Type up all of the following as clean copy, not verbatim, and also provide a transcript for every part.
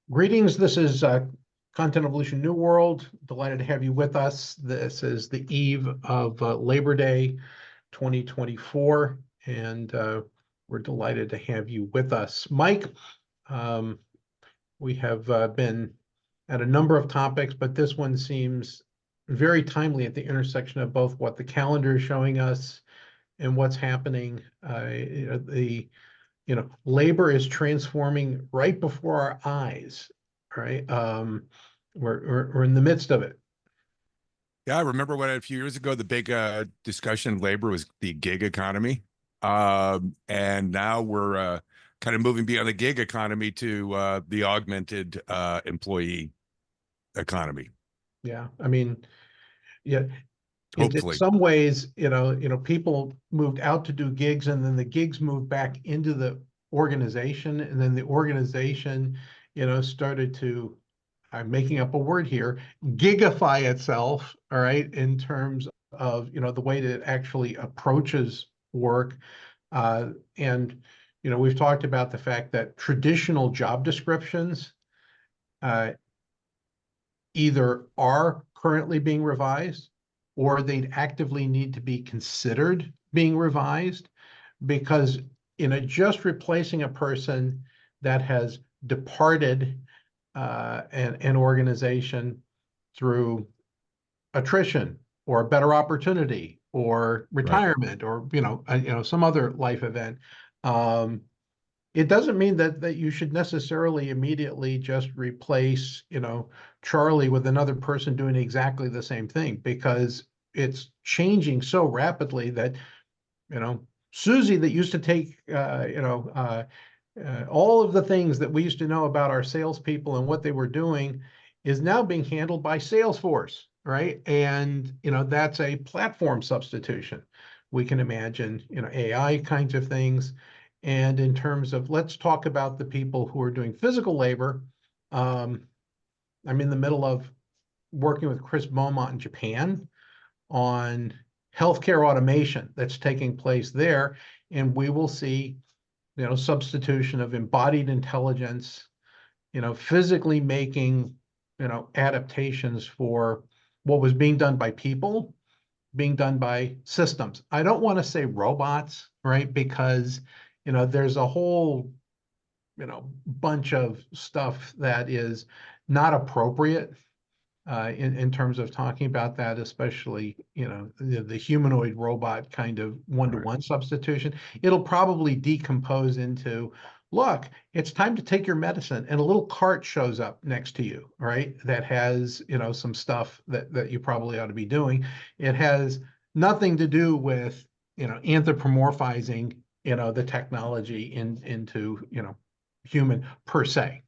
Greetings. This is Content Evolution New World. Delighted to have you with us. This is the eve of Labor Day 2024, and we're delighted to have you with us. Mike, um, we have been at a number of topics, but this one seems very timely at the intersection of both what the calendar is showing us and what's happening. Labor is transforming right before our eyes, right? We're in the midst of it. Yeah, I remember when a few years ago, the big discussion of labor was the gig economy. And now we're kind of moving beyond the gig economy to the augmented employee economy, Yeah, I mean, yeah, in hopefully. some ways, people moved out to do gigs, and then the gigs moved back into the organization, and then the organization, started to, I'm making up a word here, gigify itself, all right, in terms of, the way that it actually approaches work. And, we've talked about the fact that traditional job descriptions uh, either are currently being revised or they'd actively need to be considered being revised because, just replacing a person that has departed an organization through attrition or a better opportunity or Right. retirement or some other life event. It doesn't mean that you should necessarily immediately just replace Charlie with another person doing exactly the same thing, because it's changing so rapidly that Susie, that used to take all of the things that we used to know about our salespeople and what they were doing, is now being handled by Salesforce, right? And that's a platform substitution. We can imagine AI kinds of things. And in terms of, let's talk about the people who are doing physical labor. Um, I'm in the middle of working with Chris Beaumont in Japan on healthcare automation that's taking place there, and we will see substitution of embodied intelligence, physically making, adaptations for what was being done by people, being done by systems. I don't want to say robots, right? Because, there's a whole, bunch of stuff that is not appropriate in terms of talking about that, especially, the humanoid robot kind of Right. one-to-one substitution. It'll probably decompose into, look, it's time to take your medicine, and a little cart shows up next to you, right? That has, some stuff that you probably ought to be doing. It has nothing to do with, anthropomorphizing, the technology into, human per se.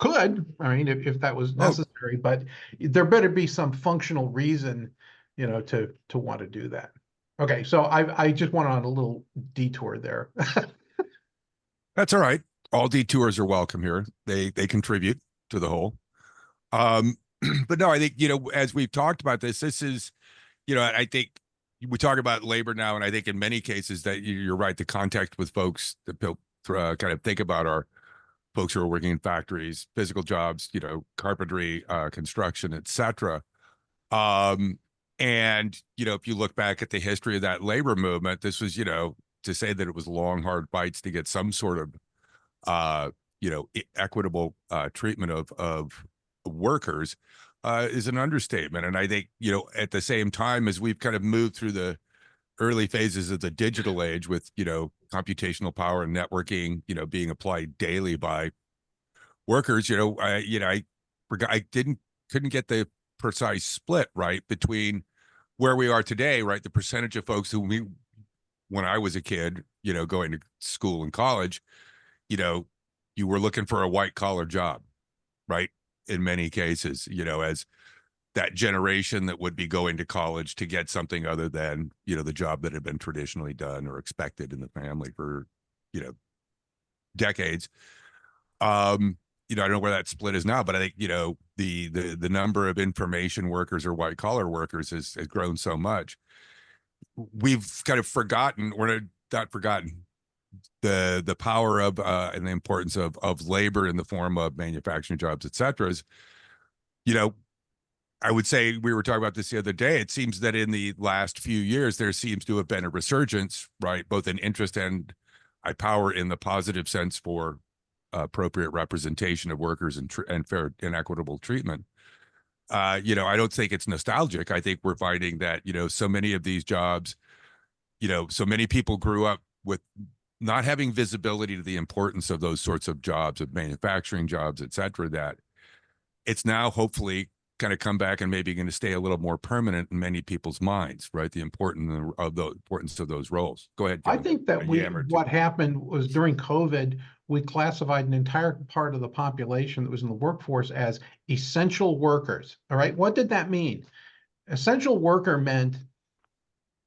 Could, I mean, if that was Oh, necessary, but there better be some functional reason, to want to do that. Okay, so I just went on a little detour there. that's all right. All detours are welcome here. They contribute to the whole. Um, but no, I think, as we've talked about this is, I think we talk about labor now, and I think in many cases that you're right, the contact with folks that kind of think about our folks who are working in factories, physical jobs, carpentry, construction, etc. Um, and if you look back at the history of that labor movement, this was, to say that it was long, hard fights to get some sort of, equitable treatment of workers is an understatement. And I think, at the same time as we've kind of moved through the early phases of the digital age with, computational power and networking, being applied daily by workers, I forgot, couldn't get the precise split right between where we are today, right? The percentage of folks when I was a kid, going to school and college, you know, you were looking for a white collar job, right? In many cases, as that generation that would be going to college to get something other than, the job that had been traditionally done or expected in the family for, decades. I don't know where that split is now, but I think, the number of information workers or white collar workers has grown so much. We've kind of forgotten, or not forgotten, the power of and the importance of labor in the form of manufacturing jobs, et cetera, is, you know, I would say, we were talking about this the other day. It seems that in the last few years, there seems to have been a resurgence, right, both in interest and power in the positive sense for appropriate representation of workers and fair and equitable treatment. I don't think it's nostalgic. I think we're finding that, so many of these jobs, so many people grew up with not having visibility to the importance of those sorts of jobs, of manufacturing jobs, et cetera, that it's now hopefully kind of come back and maybe going to stay a little more permanent in many people's minds, right? The importance of those roles. Go ahead, I John. think that what happened was during COVID, we classified an entire part of the population that was in the workforce as essential workers. All right. What did that mean? Essential worker meant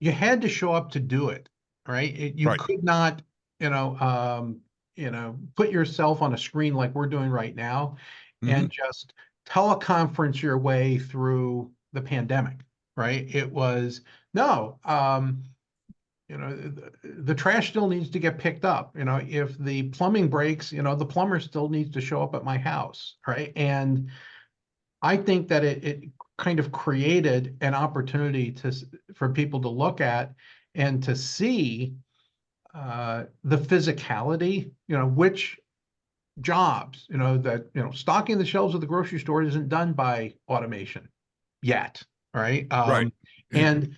you had to show up to do it. Right. You Right. could not, put yourself on a screen like we're doing right now Mm-hmm. and just teleconference your way through the pandemic. Right. It was no. The trash still needs to get picked up. If the plumbing breaks, the plumber still needs to show up at my house, right? And I think that it kind of created an opportunity for people to look at and to see the physicality, which jobs, that, stocking the shelves of the grocery store isn't done by automation yet, right? Right. And,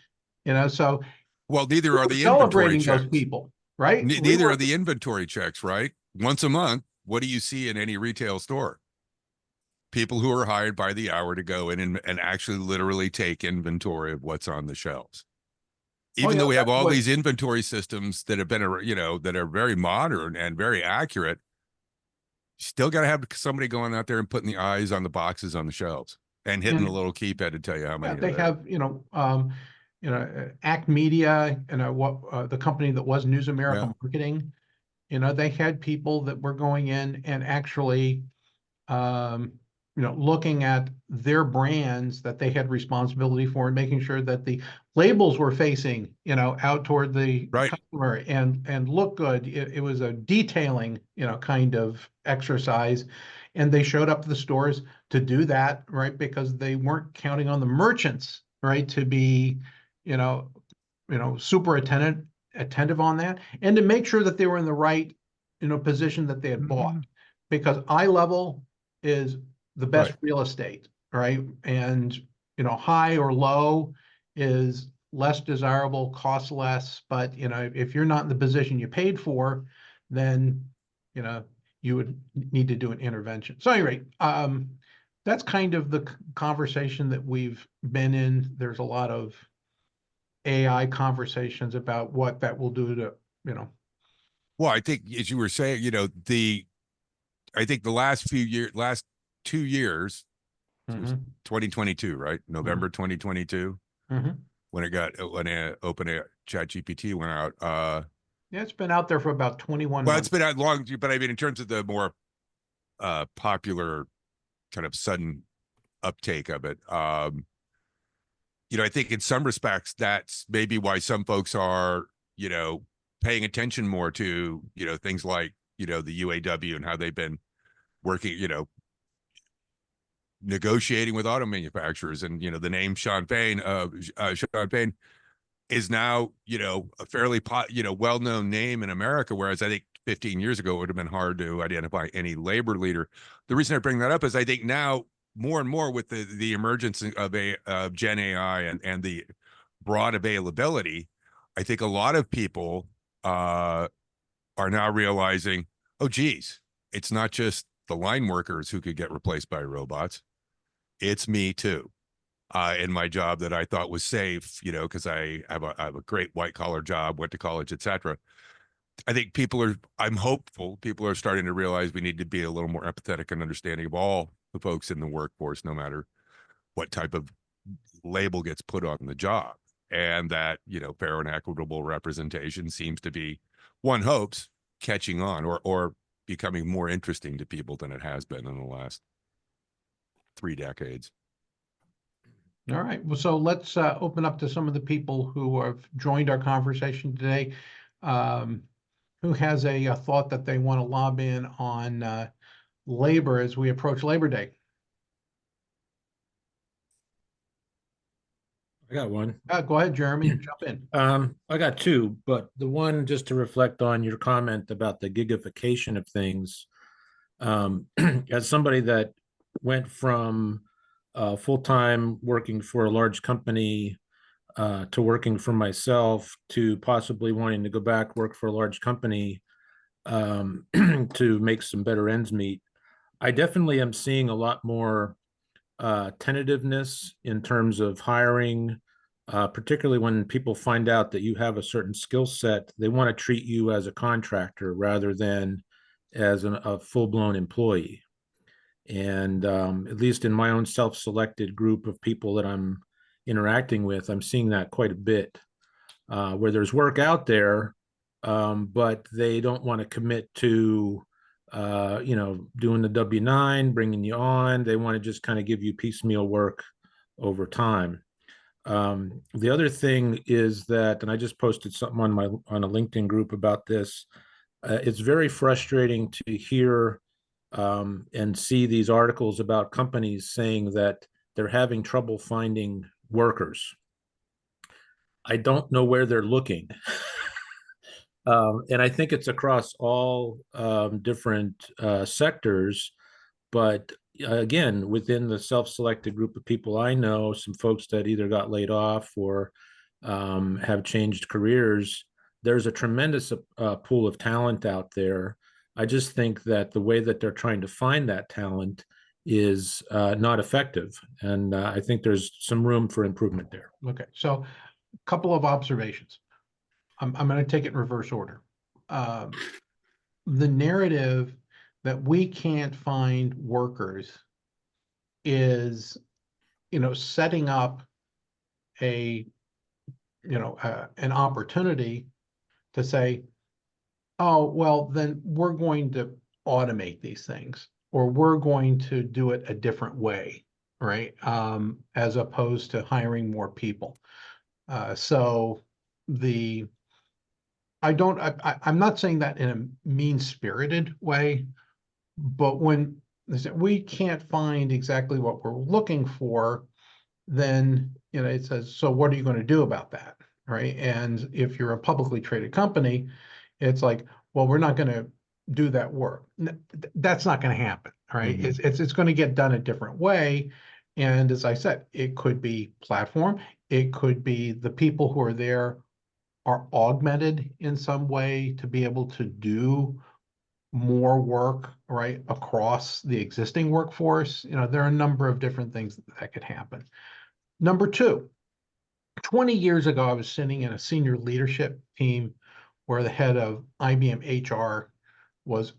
so Well, neither we are were the inventory celebrating those checks. people, right? We Neither are were, the inventory checks, right? Once a month, what do you see in any retail store? People who are hired by the hour to go in and actually literally take inventory of what's on the shelves. oh Even yeah, though we have that's all what, these inventory systems that have been, that are very modern and very accurate, you still got to have somebody going out there and putting the eyes on the boxes on the shelves and hitting the and little keypad to tell you how yeah, many are they there. have, Act Media, what the company that was News Yeah. America Marketing, they had people that were going in and actually um, looking at their brands that they had responsibility for and making sure that the labels were facing, out toward the Right. customer and look good. It was a detailing, kind of exercise. And they showed up to the stores to do that, right? Because they weren't counting on the merchants, right, to be, you know, super attentive on that and to make sure that they were in the right, position that they had bought. Because eye level is the best Right. real estate, right? And high or low is less desirable, costs less, but if you're not in the position you paid for, then you know you would need to do an intervention. So anyway, that's kind of the conversation that we've been in. There's a lot of AI conversations about what that will do to, Well, I think, as you were saying, I think the last 2 years, it was mhm, 2022, right? mhm, November 2022, mhm. when open chat GPT went out. Yeah, it's been out there for about 21 Well, it's months. been out long, but I mean, in terms of the more popular kind of sudden uptake of it, I think in some respects that's maybe why some folks are, paying attention more to, things like, the UAW and how they've been working, negotiating with auto manufacturers. And, the name Sean Payne is now, a fairly well-known name in America, whereas I think 15 years ago it would have been hard to identify any labor leader. The reason I bring that up is I think now more and more with the emergence of Gen AI and the broad availability, I think a lot of people are now realizing, oh geez, it's not just the line workers who could get replaced by robots. It's me too. In my job that I thought was safe, because I have a great white collar job, went to college, etc. I think I'm hopeful people are starting to realize we need to be a little more empathetic and understanding of all the folks in the workforce, no matter what type of label gets put on the job. And that, fair and equitable representation seems to be, one hopes, catching on or becoming more interesting to people than it has been in the last 3 decades. All right. Well, so let's open up to some of the people who have joined our conversation today. Um, who has a thought that they want to lob in on labor as we approach Labor Day? I got one. Go ahead, Jeremy, jump in. I got two, but the one just to reflect on your comment about the gigification of things. As somebody that went from full-time working for a large company to working for myself to possibly wanting to go back work for a large company to make some better ends meet, I definitely am seeing a lot more tentativeness in terms of hiring, particularly when people find out that you have a certain skill set. They want to treat you as a contractor rather than as a full-blown employee. And at least in my own self-selected group of people that I'm interacting with, I'm seeing that quite a bit, where there's work out there, but they don't want to commit to doing the W-9, bringing you on. They want to just kind of give you piecemeal work over time. The other thing is that, and I just posted something on a LinkedIn group about this. It's very frustrating to hear and see these articles about companies saying that they're having trouble finding workers. I don't know where they're looking. And I think it's across all different sectors. But again, within the self-selected group of people I know, some folks that either got laid off or have changed careers, there's a tremendous pool of talent out there. I just think that the way that they're trying to find that talent is not effective. And I think there's some room for improvement there. Okay, so a couple of observations. I'm going to take it in reverse order. The narrative that we can't find workers is, setting up an opportunity to say, oh, well, then we're going to automate these things, or we're going to do it a different way, right? As opposed to hiring more people. So I'm not saying that in a mean-spirited way, but when they say we can't find exactly what we're looking for, then it says, so what are you going to do about that, right? And if you're a publicly traded company, it's like, well, we're not going to do that work. That's not going to happen, right? Mhm. It's going to get done a different way. And as I said, it could be platform, it could be the people who are there are augmented in some way to be able to do more work, right, across the existing workforce. There are a number of different things that could happen. Number two, 20 years ago, I was sitting in a senior leadership team where the head of IBM HR was,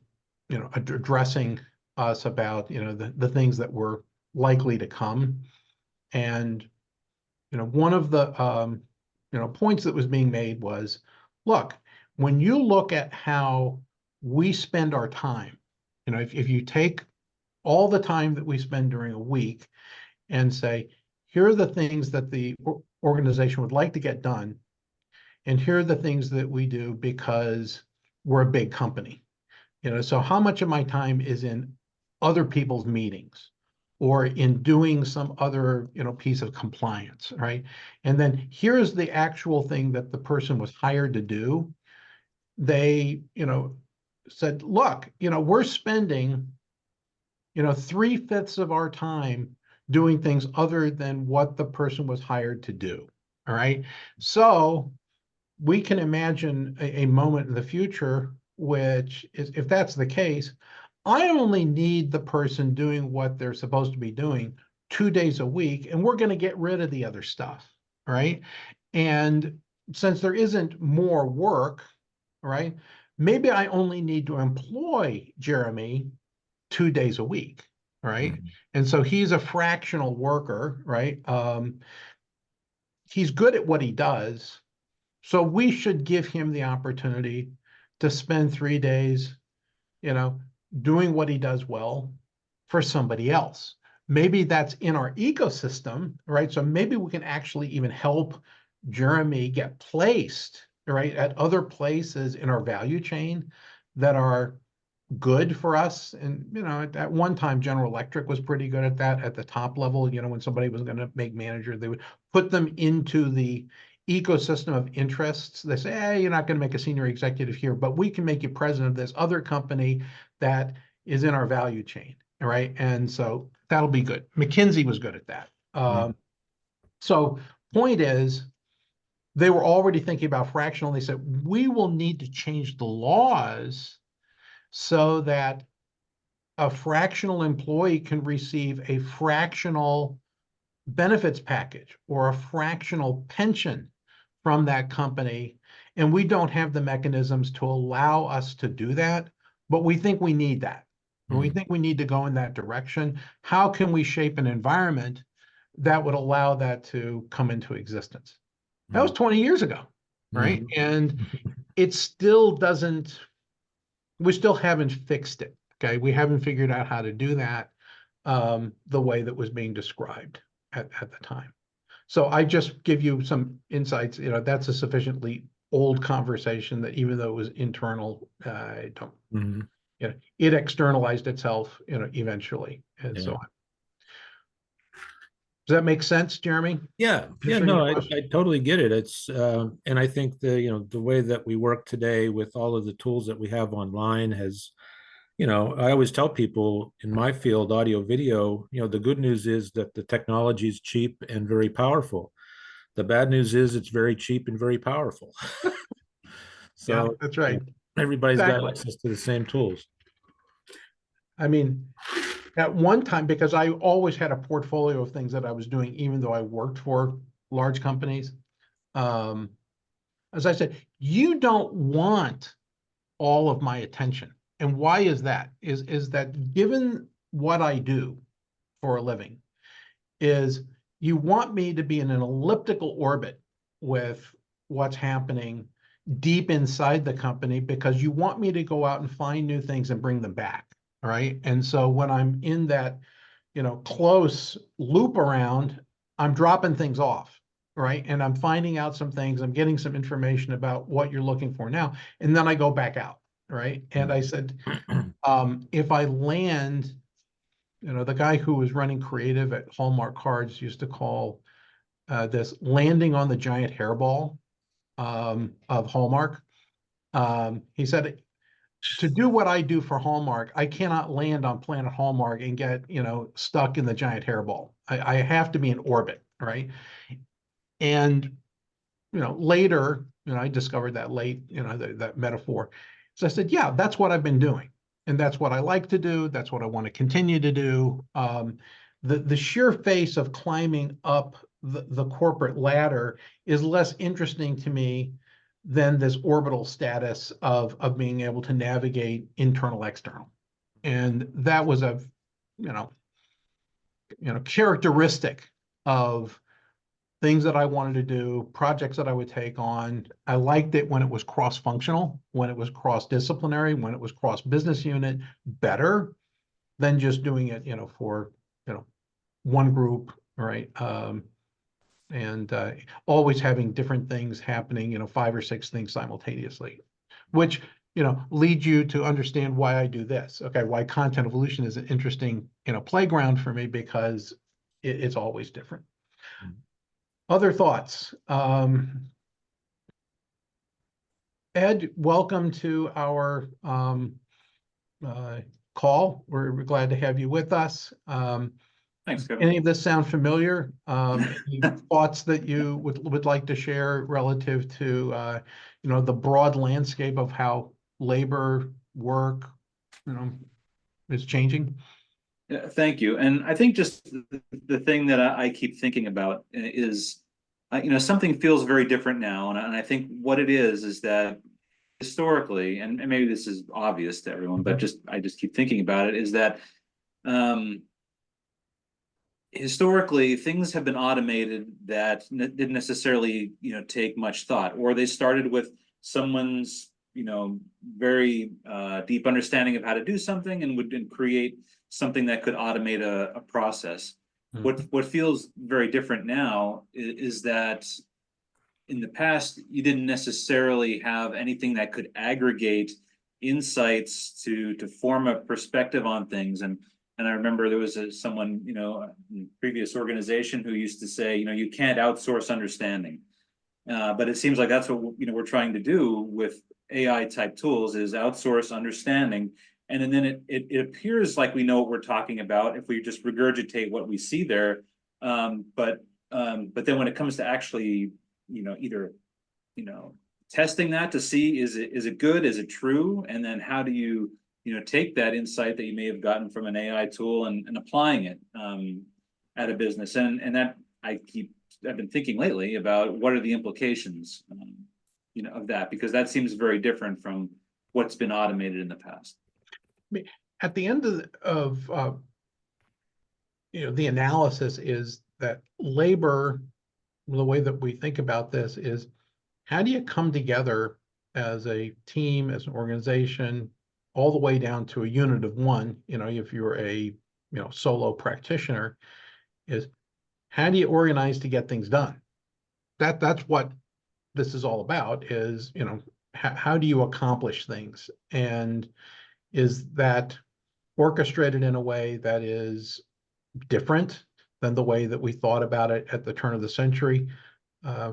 addressing us about, the things that were likely to come. And, one of the, points that was being made was, look, when you look at how we spend our time, if you take all the time that we spend during a week and say, here are the things that the organization would like to get done, and here are the things that we do because we're a big company. So how much of my time is in other people's meetings or in doing some other, piece of compliance, right? And then here's the actual thing that the person was hired to do. They, said, look, we're spending, 3/5 of our time doing things other than what the person was hired to do. All right. So we can imagine a moment in the future, which is, if that's the case, I only need the person doing what they're supposed to be doing 2 days a week, and we're going to get rid of the other stuff. Right. And since there isn't more work, right, maybe I only need to employ Jeremy 2 days a week, right? Mhm. And so he's a fractional worker, right? He's good at what he does. So we should give him the opportunity to spend 3 days, you know, doing what he does well for somebody else. Maybe that's in our ecosystem, right? So maybe we can actually even help Jeremy get placed, right, at other places in our value chain that are good for us. And, at one time, General Electric was pretty good at that at the top level. When somebody was going to make manager, they would put them into the ecosystem of interests. They say, hey, you're not going to make a senior executive here, but we can make you president of this other company that is in our value chain. All right. And so that'll be good. McKinsey was good at that. So point is, they were already thinking about fractional. They said, we will need to change the laws so that a fractional employee can receive a fractional benefits package or a fractional pension from that company. And we don't have the mechanisms to allow us to do that, but we think we need that. We think we need to go in that direction. How can we shape an environment that would allow that to come into existence? That was 20 years ago, right? And it still doesn't, we still haven't fixed it. Okay. We haven't figured out how to do that the way that was being described at the time. So I just give you some insights. That's a sufficiently old conversation that even though it was internal, I don't, it externalized itself, eventually and so on. Does that make sense, Jeremy? Yeah, no, I totally get it. It's and I think the way that we work today with all of the tools that we have online has, I always tell people in my field, audio video, the good news is that the technology is cheap and very powerful. The bad news is it's very cheap and very powerful. So yeah, that's right. Everybody's got access to the same tools. I mean, at one time, because I always had a portfolio of things that I was doing, even though I worked for large companies. As I said, you don't want all of my attention. And why is that? Is that given what I do for a living, is you want me to be in an elliptical orbit with what's happening deep inside the company, because you want me to go out and find new things and bring them back. All right. And so when I'm in that, close loop around, I'm dropping things off. Right. And I'm finding out some things. I'm getting some information about what you're looking for now. And then I go back out. Right. And I said, if I land, the guy who was running creative at Hallmark Cards used to call this landing on the giant hairball of Hallmark. He said, to do what I do for Hallmark, I cannot land on planet Hallmark and get, stuck in the giant hairball. I have to be in orbit, right? And, later, I discovered that late, that metaphor. So I said, yeah, that's what I've been doing. And that's what I like to do. That's what I want to continue to do. The sheer face of climbing up the corporate ladder is less interesting to me than this orbital status of being able to navigate internal, external. And that was a, characteristic of things that I wanted to do, projects that I would take on. I liked it when it was cross-functional, when it was cross-disciplinary, when it was cross-business unit, better than just doing it, for, one group, right? And always having different things happening, 5 or 6 things simultaneously, which, leads you to understand why I do this. Okay, why content evolution is an interesting, playground for me, because it's always different. Other thoughts? Ed, welcome to our call. We're glad to have you with us. Thanks, Kevin. Any of this sound familiar? Any thoughts that you would like to share relative to the broad landscape of how labor, work, is changing? Yeah, thank you. And I think just the thing that I keep thinking about is, something feels very different now. And I think what it is that historically, and maybe this is obvious to everyone, but I just keep thinking about it, is that historically things have been automated that didn't necessarily, take much thought, or they started with someone's, very deep understanding of how to do something and would create something that could automate a process. What feels very different now is that in the past, you didn't necessarily have anything that could aggregate insights to form a perspective on things. And I remember there was someone, you know, in previous organization who used to say, you know, you can't outsource understanding. But it seems like that's what, you know, we're trying to do with AI type tools, is outsource understanding. And then it appears like we know what we're talking about if we just regurgitate what we see there. But then when it comes to actually, you know, either, you know, testing that to see, is it good, is it true, and then how do you, you know, take that insight that you may have gotten from an AI tool and applying it at a business. And that I've been thinking lately about what are the implications, you know, of that, because that seems very different from what's been automated in the past. At the end of you know, the analysis is that labor, the way that we think about this is, how do you come together as a team, as an organization, all the way down to a unit of one? You know, if you're a, you know, solo practitioner, is how do you organize to get things done? That's what this is all about, is, you know, how do you accomplish things? And is that orchestrated in a way that is different than the way that we thought about it at the turn of the century?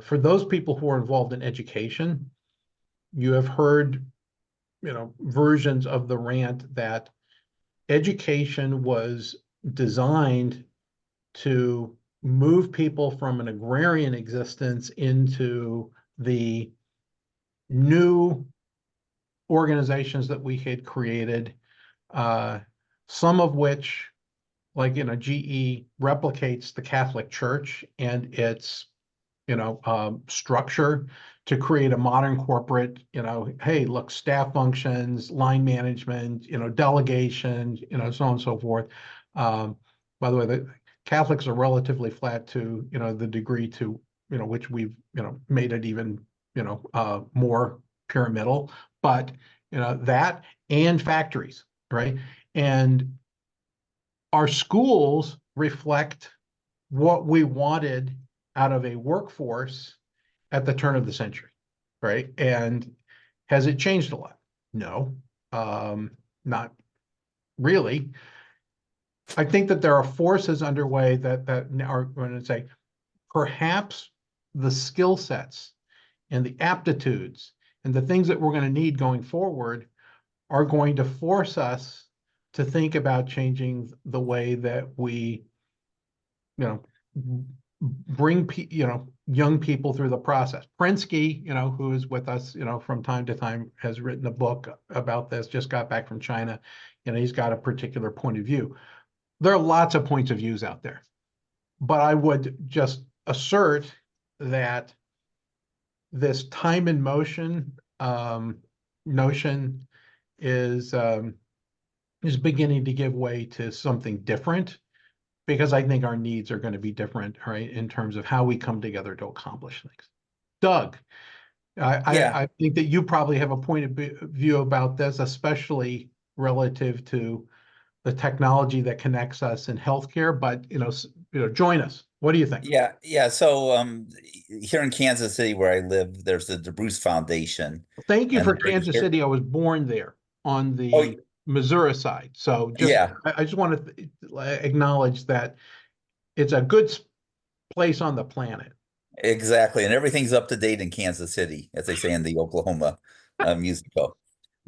For those people who are involved in education, you have heard, you know, versions of the rant that education was designed to move people from an agrarian existence into the new organizations that we had created, some of which, like, you know, GE replicates the Catholic Church and its, you know, structure to create a modern corporate, you know, hey, look, staff functions, line management, you know, delegation, you know, so on and so forth. By the way, the Catholics are relatively flat to, you know, the degree to, you know, which we've, you know, made it even, you know, more pyramidal, but, you know, that and factories, right? And our schools reflect what we wanted out of a workforce at the turn of the century, right? And has it changed a lot? No, not really. I think that there are forces underway that are going to say, perhaps the skill sets and the aptitudes and the things that we're going to need going forward are going to force us to think about changing the way that we, you know, bring you know, young people through the process. Prensky, you know, who is with us, you know, from time to time, has written a book about this, just got back from China. You know, he's got a particular point of view. There are lots of points of views out there, but I would just assert that this time and motion notion is beginning to give way to something different, because I think our needs are going to be different, right, in terms of how we come together to accomplish things. Doug, I think that you probably have a point of view about this, especially relative to the technology that connects us in healthcare, but, you know, join us. What do you think? Yeah. So here in Kansas City, where I live, there's the DeBruce Foundation. Thank you And for Kansas City. I was born there on the Missouri side. So just, I just want to acknowledge that it's a good place on the planet. Exactly. And everything's up to date in Kansas City, as they say in the Oklahoma musical.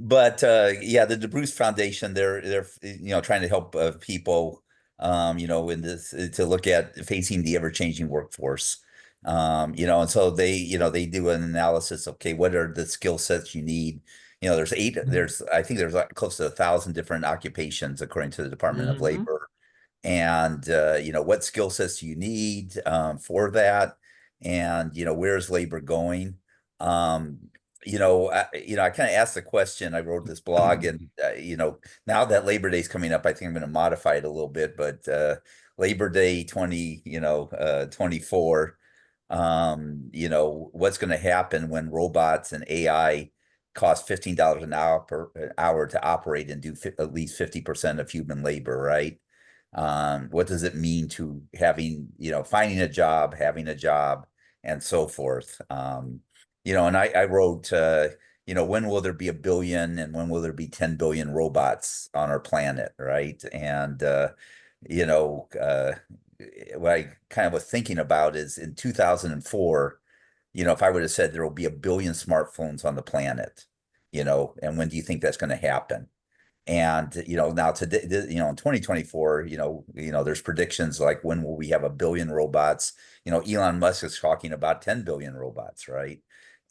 But yeah, the DeBruce Foundation, they're you know, trying to help people you know, in this, to look at facing the ever-changing workforce. You know, and so they, you know, they do an analysis. Okay, what are the skill sets you need? You know, I think there's close to 1,000 different occupations according to the Department of Labor. And you know, what skill sets do you need for that? And you know, where's labor going? You know, I kind of asked the question. I wrote this blog, and you know, now that Labor Day is coming up, I think I'm going to modify it a little bit. But Labor Day 24, you know, what's going to happen when robots and AI cost $15 an hour to operate and do at least 50% of human labor, right? What does it mean to having, you know, finding a job, having a job, and so forth. You know, and I wrote, you know, when will there be 1 billion and when will there be 10 billion robots on our planet, right? And you know, what I kind of was thinking about is in 2004, you know, if I would have said there will be 1 billion smartphones on the planet, you know, and when do you think that's going to happen? And you know, now today, you know, in 2024, you know, there's predictions like when will we have 1 billion robots? You know, Elon Musk is talking about 10 billion robots, right?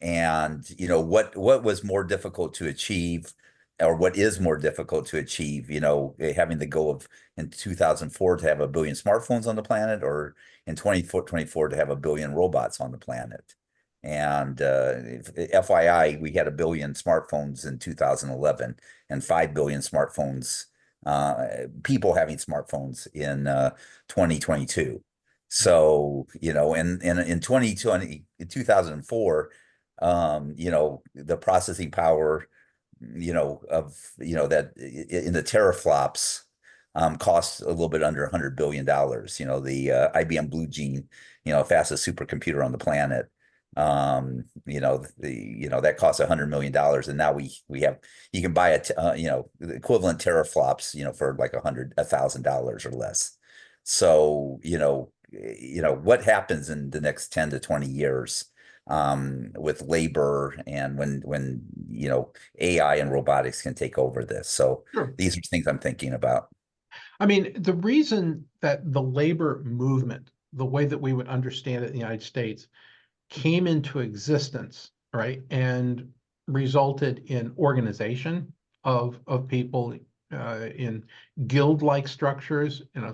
And you know, what was more difficult to achieve, or what is more difficult to achieve? You know, having the goal of in 2004 to have 1 billion smartphones on the planet, or in 2024 to have 1 billion robots on the planet. And FYI, we had 1 billion smartphones in 2011 and 5 billion smartphones, people having smartphones in 2022. So, you know, and in 2020, in 2004, you know, the processing power, you know, of, you know, that in the teraflops cost a little bit under $100 billion. You know, the IBM Blue Gene, you know, fastest supercomputer on the planet. You know, that costs $100 million, and now we have, you can buy you know, the equivalent teraflops, you know, for like $1,000 or less. So you know, what happens in the next 10 to 20 years with labor, and when you know, AI and robotics can take over this. So Sure. these are things I'm thinking about. I mean, the reason that the labor movement, the way that we would understand it in the United States, came into existence, right, and resulted in organization of people in guild-like structures. You know,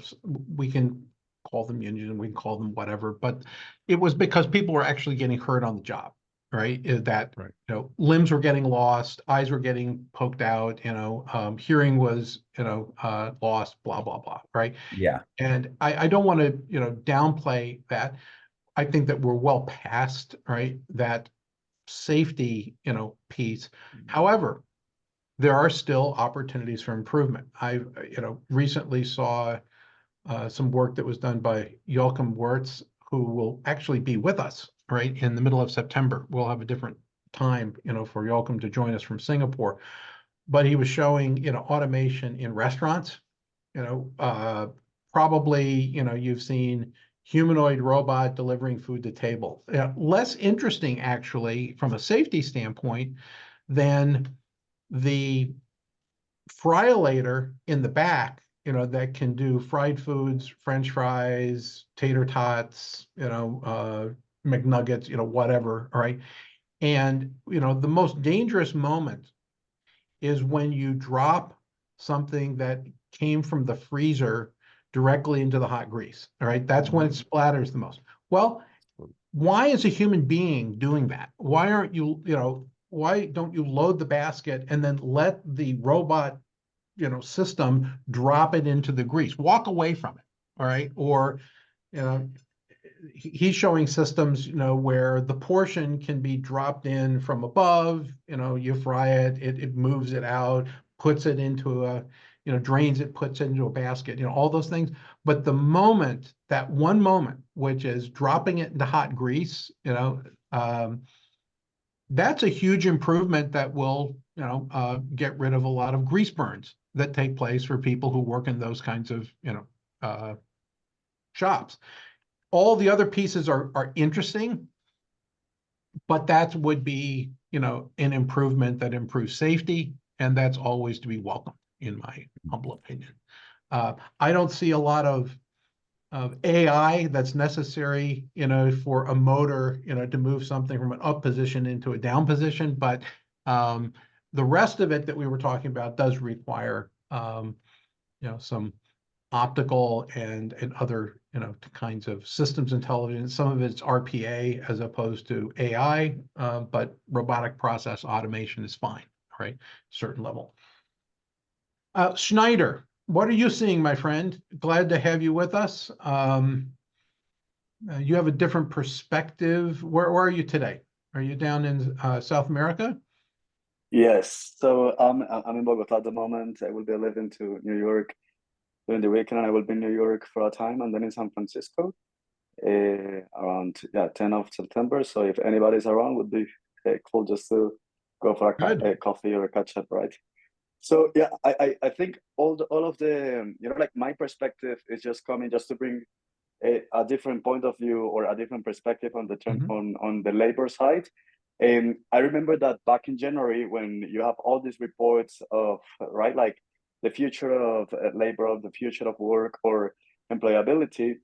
we can call them unions, we can call them whatever, but it was because people were actually getting hurt on the job, right? That Right. you know, limbs were getting lost, eyes were getting poked out, you know, hearing was, you know, lost, blah blah blah, right? Yeah. And I don't want to, you know, downplay that. I think that we're well past, right, that safety, you know, piece. However, there are still opportunities for improvement. I, you know, recently saw some work that was done by Joachim Wirtz, who will actually be with us, right, in the middle of September. We'll have a different time, you know, for Joachim to join us from Singapore. But he was showing, you know, automation in restaurants. You know, probably, you know, you've seen humanoid robot delivering food to table. Less interesting, actually, from a safety standpoint, than the fryolator in the back, you know, that can do fried foods, French fries, tater tots, you know, McNuggets, you know, whatever, all right? And, you know, the most dangerous moment is when you drop something that came from the freezer directly into the hot grease. All right. That's when it splatters the most. Well, why is a human being doing that? Why aren't you, you know, why don't you load the basket and then let the robot, you know, system drop it into the grease? Walk away from it. All right. Or, you know, he's showing systems, you know, where the portion can be dropped in from above, you know, you fry it, it moves it out, puts it into a, you know, drains it, puts it into a basket, you know, all those things. But the moment, that one moment, which is dropping it into hot grease, you know, that's a huge improvement that will, you know, get rid of a lot of grease burns that take place for people who work in those kinds of, you know, shops. All the other pieces are interesting, but that would be, you know, an improvement that improves safety, and that's always to be welcomed, in my humble opinion. I don't see a lot of AI that's necessary, you know, for a motor, you know, to move something from an up position into a down position, but the rest of it that we were talking about does require, you know, some optical and other, you know, kinds of systems intelligence. Some of it's RPA as opposed to AI, but robotic process automation is fine, right? Certain level. Schneider, what are you seeing, my friend? Glad to have you with us. You have a different perspective. Where are you today? Are you down in South America? Yes, so I'm in Bogota at the moment. I will be living to New York during the weekend, and I will be in New York for a time, and then in San Francisco. around 10 of September. So if anybody's around, would be cool just to go for a coffee or a catch up, right? So yeah, I think all of the like my perspective is just coming just to bring a different point of view or a different perspective on the term on the labor side. And I remember that back in January when you have all these reports of right like the future of labor, the future of work or employability.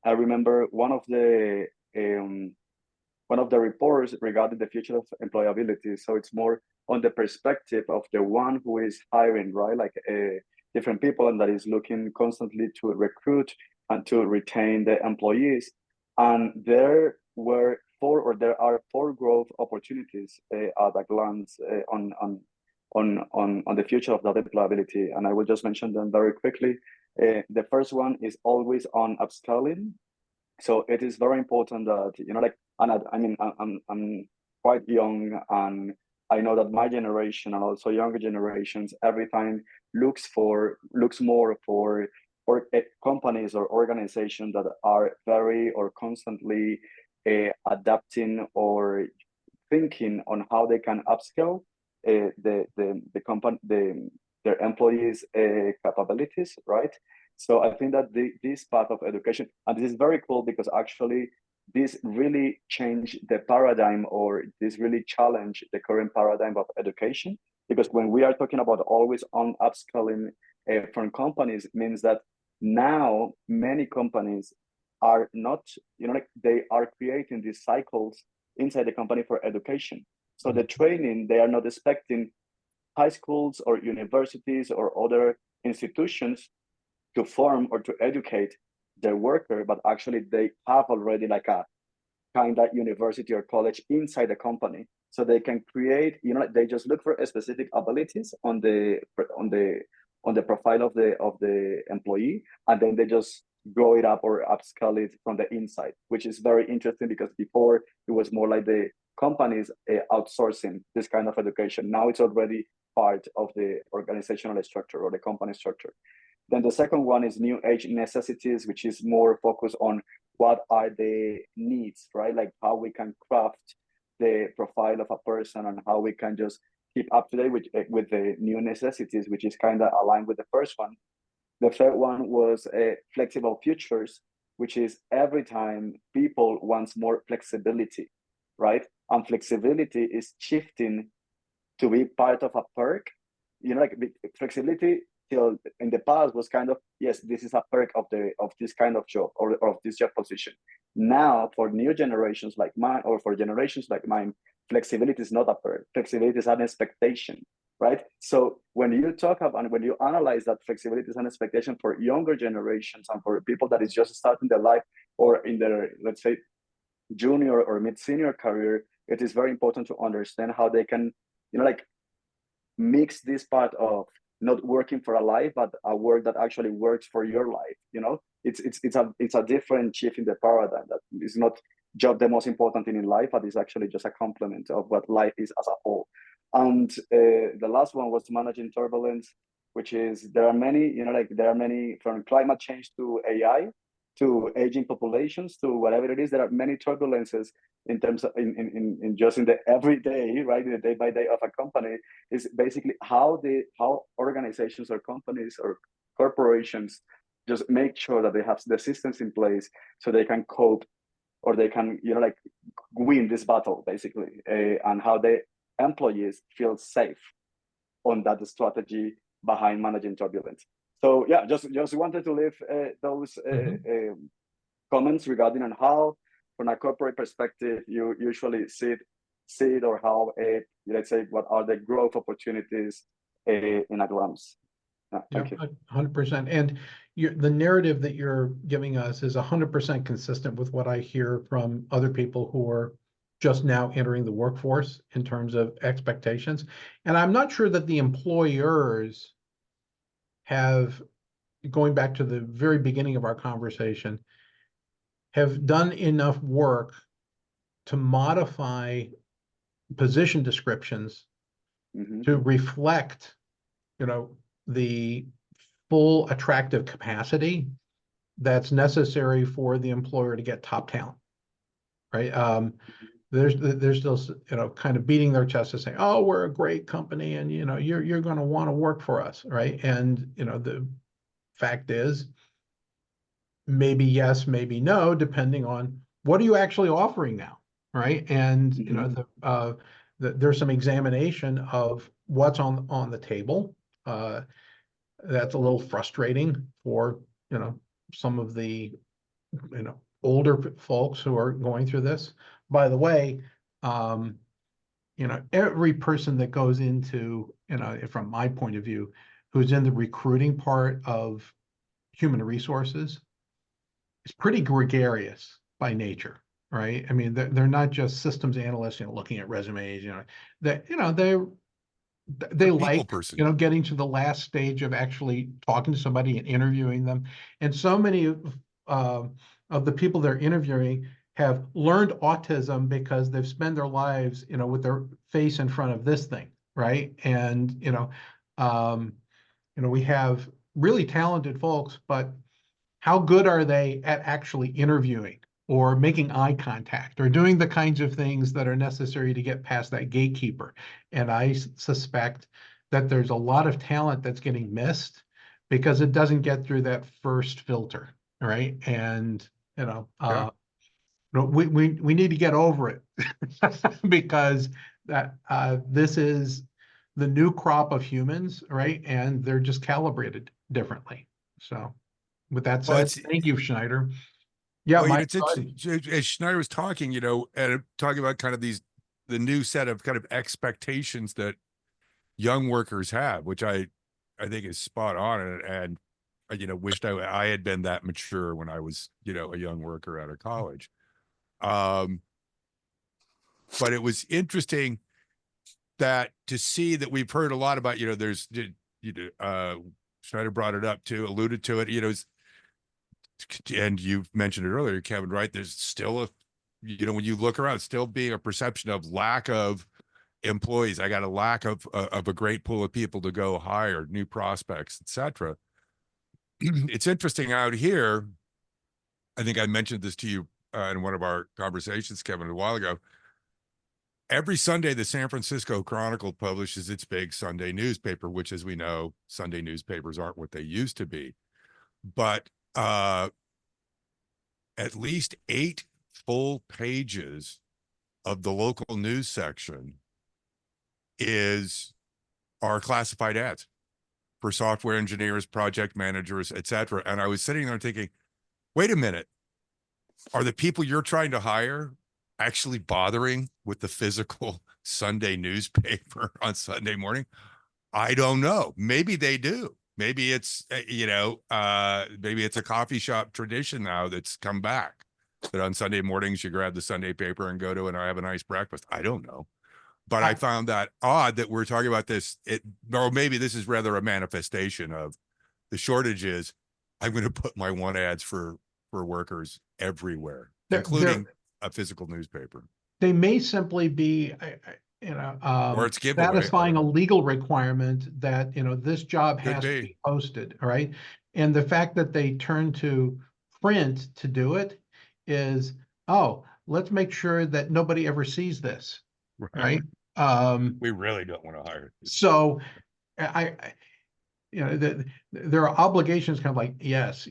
I remember one of the reports regarding the future of employability. So it's more on the perspective of the one who is hiring, right? Like different people and that is looking constantly to recruit and to retain the employees. And there are four growth opportunities at a glance on the future of that employability. And I will just mention them very quickly. The first one is always on upskilling. So it is very important that like, and I mean I'm quite young, and I know that my generation and also younger generations every time looks more for companies or organizations that are very or constantly adapting or thinking on how they can upskill the company their employees capabilities, right? So I think that this part of education, and this is very cool because actually this really changed the paradigm, or this really challenged the current paradigm of education. Because when we are talking about always on upskilling from companies, means that now many companies are not, like they are creating these cycles inside the company for education. So the training, they are not expecting high schools or universities or other institutions to form or to educate their worker, but actually they have already like a kind of university or college inside the company, so they can create. They just look for specific abilities on the profile of the employee, and then they just grow it up or upscale it from the inside, which is very interesting because before it was more like the companies outsourcing this kind of education. Now it's already part of the organizational structure or the company structure. Then the second one is new age necessities, which is more focused on what are the needs, right? Like how we can craft the profile of a person and how we can just keep up to date with the new necessities, which is kind of aligned with the first one. The third one was flexible futures, which is every time people wants more flexibility, right? And flexibility is shifting to be part of a perk. Like flexibility till in the past was kind of, yes, this is a perk of this kind of job or of this job position. Now for new generations like mine, or for generations like mine, flexibility is not a perk. Flexibility is an expectation, right? So when you talk about and when you analyze that flexibility is an expectation for younger generations and for people that is just starting their life or in their, let's say, junior or mid-senior career, it is very important to understand how they can, like mix this part of not working for a life, but a work that actually works for your life. It's a different shift in the paradigm that is not job the most important thing in life, but it's actually just a complement of what life is as a whole. And the last one was managing turbulence, which is there are many from climate change to AI to aging populations to whatever it is. There are many turbulences in terms of in just in the everyday, right, in the day by day of a company, is basically how organizations or companies or corporations just make sure that they have the systems in place so they can cope or they can like win this battle basically, and how the employees feel safe on that strategy behind managing turbulence. So yeah, just wanted to leave those comments regarding on how, from a corporate perspective, you usually see it or how, let's say, what are the growth opportunities in a glance. Thank you. 100%. And the narrative that you're giving us is 100% consistent with what I hear from other people who are just now entering the workforce in terms of expectations. And I'm not sure that the employers have, going back to the very beginning of our conversation, have done enough work to modify position descriptions to reflect, the full attractive capacity that's necessary for the employer to get top talent, right? There's those, kind of beating their chest and saying, "Oh, we're a great company, and you're going to want to work for us," right? And the fact is, maybe yes, maybe no, depending on what are you actually offering now, right? And there's some examination of what's on the table. That's a little frustrating for some of the older folks who are going through this. By the way, every person that goes into, from my point of view, who's in the recruiting part of human resources is pretty gregarious by nature, right? I mean, they're not just systems analysts, looking at resumes, they People like, person. getting to the last stage of actually talking to somebody and interviewing them. And so many of the people they're interviewing have learned autism because they've spent their lives, with their face in front of this thing, right? And we have really talented folks, but how good are they at actually interviewing or making eye contact or doing the kinds of things that are necessary to get past that gatekeeper? And I suspect that there's a lot of talent that's getting missed because it doesn't get through that first filter, right? And we need to get over it because this is the new crop of humans, right? And they're just calibrated differently. So with that Well, said, thank you, Schneider. Yeah, well, Mike, it's as Schneider was talking, and talking about kind of the new set of kind of expectations that young workers have, which I think is spot on, and wished I had been that mature when I was a young worker out of college. But it was interesting that to see that we've heard a lot about there's Schneider brought it up too, alluded to it, and you've mentioned it earlier, Kevin, right? There's still when you look around, still being a perception of lack of employees. I got a lack of a great pool of people to go hire, new prospects, etc. It's interesting out here. I think I mentioned this to you in one of our conversations, Kevin, a while ago. Every Sunday, the San Francisco Chronicle publishes its big Sunday newspaper, which, as we know, Sunday newspapers aren't what they used to be. But at least 8 full pages of the local news section are classified ads for software engineers, project managers, etc. And I was sitting there thinking, wait a minute, are the people you're trying to hire actually bothering with the physical Sunday newspaper on Sunday morning? I don't know. Maybe they do. Maybe it's maybe it's a coffee shop tradition now that's come back, that on Sunday mornings you grab the Sunday paper and go to and I have a nice breakfast. I don't know. But I found that odd that we're talking about this. Or maybe this is rather a manifestation of the shortages. I'm going to put my want ads for workers everywhere, including a physical newspaper. They may simply be, or it's giveaway. satisfying a legal requirement that, this job has to be posted, all right? And the fact that they turn to print to do it is, oh, let's make sure that nobody ever sees this, right? We really don't want to hire. So there are obligations kind of like, yes,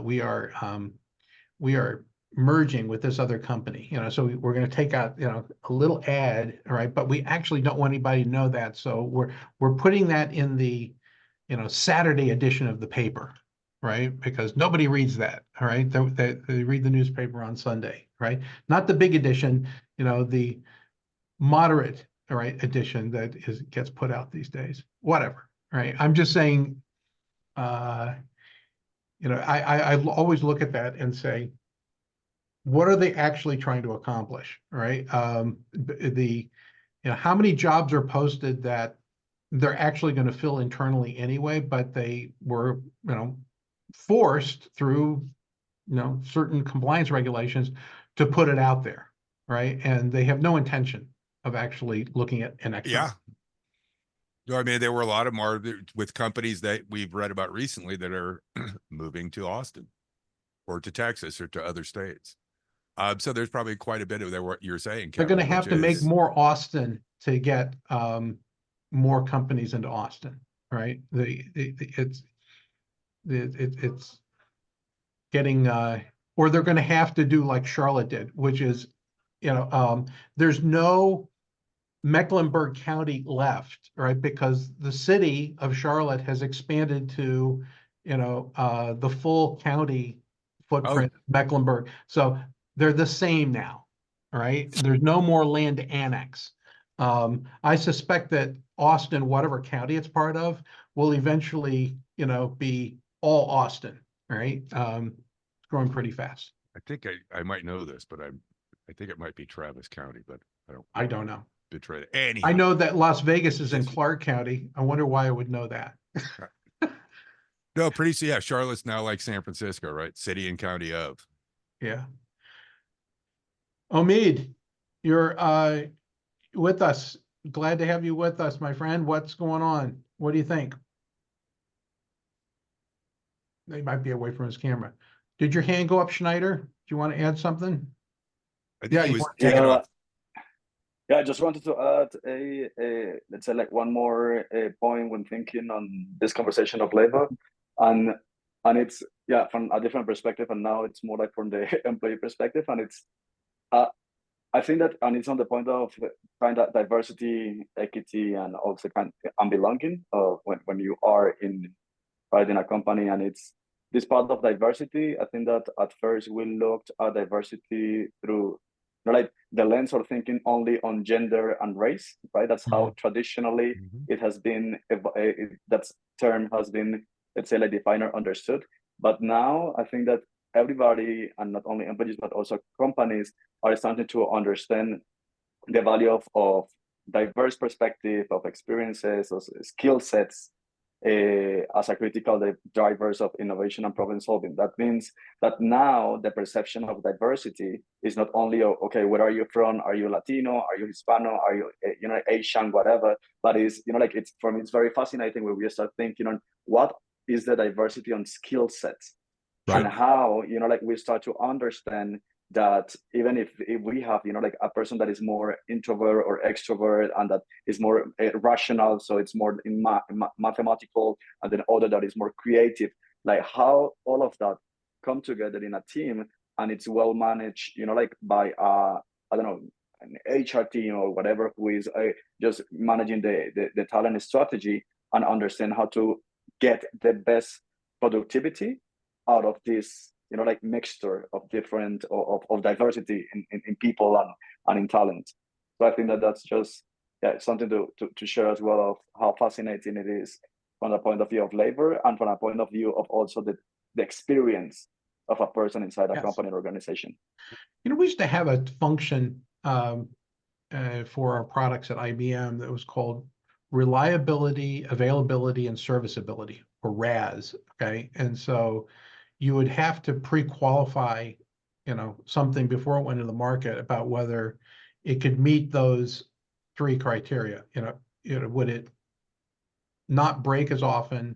we are merging with this other company, so we're going to take out, a little ad, all right, but we actually don't want anybody to know that. So we're putting that in the, Saturday edition of the paper, right? Because nobody reads that, all right? They read the newspaper on Sunday, right? Not the big edition, the moderate, all right, edition that gets put out these days, whatever, right? I'm just saying, I always look at that and say, what are they actually trying to accomplish, right? How many jobs are posted that they're actually going to fill internally anyway, but they were, forced through, certain compliance regulations to put it out there, right? And they have no intention of actually looking at an external. Yeah. I mean, there were a lot of more with companies that we've read about recently that are moving to Austin. or to Texas or to other states. So there's probably quite a bit of there what you're saying, They're Kevin, going to have which to make is- more Austin to get more companies into Austin, right? It's getting or they're going to have to do like Charlotte did, which is, there's no Mecklenburg County left, right? Because the city of Charlotte has expanded to, the full county footprint of Mecklenburg. So they're the same now, right? There's no more land annex. I suspect that Austin, whatever county it's part of, will eventually, be all Austin, right? Growing pretty fast. I think I might know this, but I think it might be Travis County, but I don't know. betray it. Anyhow, I know that Las Vegas is in Clark County. I wonder why I would know that. no, pretty soon, yeah. Charlotte's now like San Francisco, right? City and county of. Yeah. Omid, you're with us. Glad to have you with us, my friend. What's going on? What do you think? He might be away from his camera. Did your hand go up, Schneider? Do you want to add something? I think Yeah, he you was want- taking off. Yeah, I just wanted to add let's say like one more point when thinking on this conversation of labor, and it's from a different perspective, and now it's more like from the employee perspective, and it's I think that, and it's on the point of kind of diversity, equity, and also and belonging. When you are right in a company, and it's this part of diversity. I think that at first we looked at diversity through like the lens of thinking only on gender and race, right? That's how traditionally it has been, that term has been, let's say, like defined or understood. But now I think that everybody, and not only employees, but also companies, are starting to understand the value of diverse perspective, of experiences, of skill sets, as a critical drivers of innovation and problem solving. That means that now the perception of diversity is not only, okay, where are you from? Are you Latino? Are you Hispano? Are you, Asian, whatever? But it's, like, it's, for me, it's very fascinating when we start thinking on what is the diversity on skill sets, right, and how, like, we start to understand that even if we have, like a person that is more introvert or extrovert, and that is more rational, so it's more in mathematical, and then other that is more creative, like how all of that come together in a team, and it's well managed, like by I don't know, an HR team or whatever, who is just managing the talent strategy and understand how to get the best productivity out of this, like mixture of different of diversity in people and in talent. So I think that that's just something to share as well, of how fascinating it is from the point of view of labor, and from a point of view of also the experience of a person inside a company or organization. We used to have a function for our products at IBM that was called reliability, availability, and serviceability, or RAS. Okay, and so you would have to pre-qualify, something before it went into the market about whether it could meet those three criteria. Would it not break as often?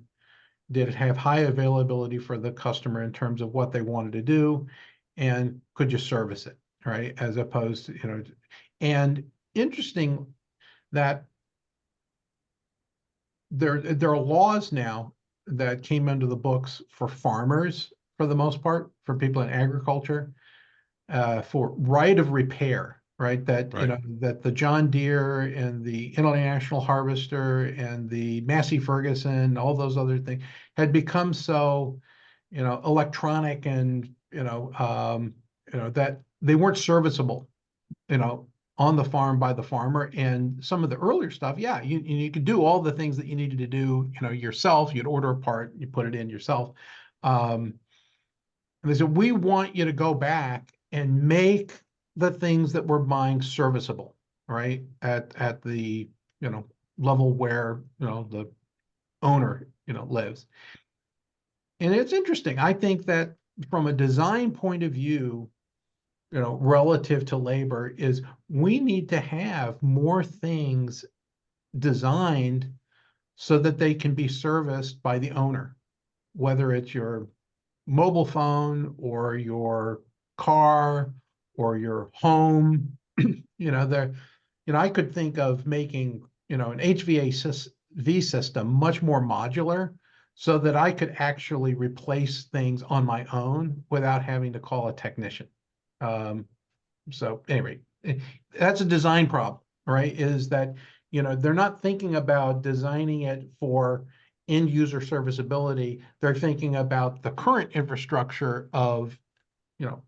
Did it have high availability for the customer in terms of what they wanted to do? And could you service it, right? As opposed to, and interesting that there are laws now that came into the books for farmers, for the most part, for people in agriculture, for right of repair, right? That, that the John Deere and the International Harvester and the Massey Ferguson, all those other things had become so, electronic, and, that they weren't serviceable, on the farm by the farmer. And some of the earlier stuff, you could do all the things that you needed to do, yourself. You'd order a part, you put it in yourself. And they said, we want you to go back and make the things that we're buying serviceable, right? At the, level where, the owner, lives. And it's interesting. I think that from a design point of view, relative to labor, is we need to have more things designed so that they can be serviced by the owner, whether it's your mobile phone or your car or your home, I could think of making, an HVAC system much more modular so that I could actually replace things on my own without having to call a technician. So anyway, that's a design problem, right? Is that, they're not thinking about designing it for end user serviceability. They're thinking about the current infrastructure of,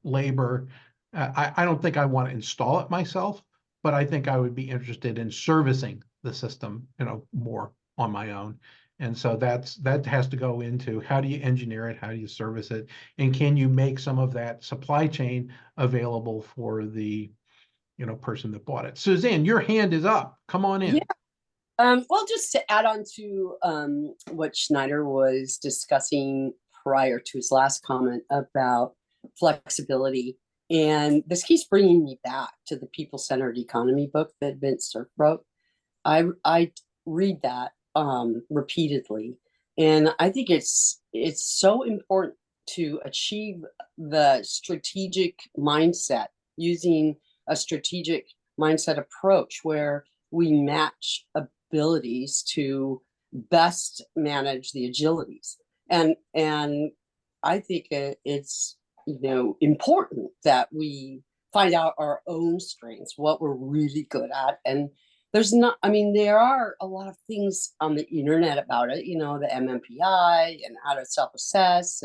labor. I don't think I want to install it myself, but I think I would be interested in servicing the system, more on my own. And so that has to go into how do you engineer it, how do you service it, and can you make some of that supply chain available for the, person that bought it. Suzanne, your hand is up. Come on in. Yeah. Well, just to add on to what Schneider was discussing prior to his last comment about flexibility, and this keeps bringing me back to the people-centered economy book that Vince Cerf wrote. I read that repeatedly, and I think it's so important to achieve the strategic mindset, using a strategic mindset approach where we match abilities to best manage the agilities. And I think it's important that we find out our own strengths, what we're really good at. And there are a lot of things on the internet about it, the MMPI and how to self-assess,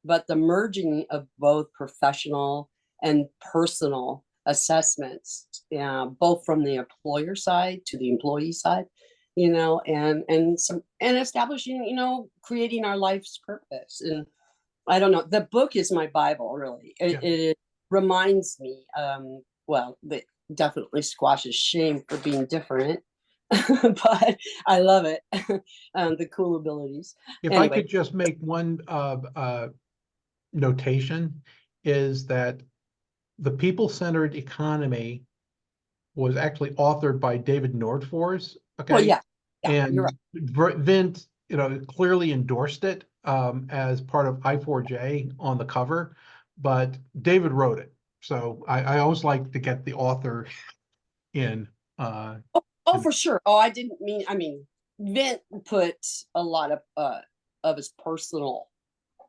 but the merging of both professional and personal assessments, both from the employer side to the employee side, and establishing, creating our life's purpose. And I don't know, the book is my Bible, really. It reminds me, that definitely squashes shame for being different, but I love it. The cool abilities. If Anyway. I could just make one notation, is that the people-centered economy was actually authored by David Nordfors. Okay. Well, yeah, and you're right. Vint, clearly endorsed it as part of I4J on the cover, but David wrote it. So I always like to get the author in. For sure. I didn't mean, Vint put a lot of his personal,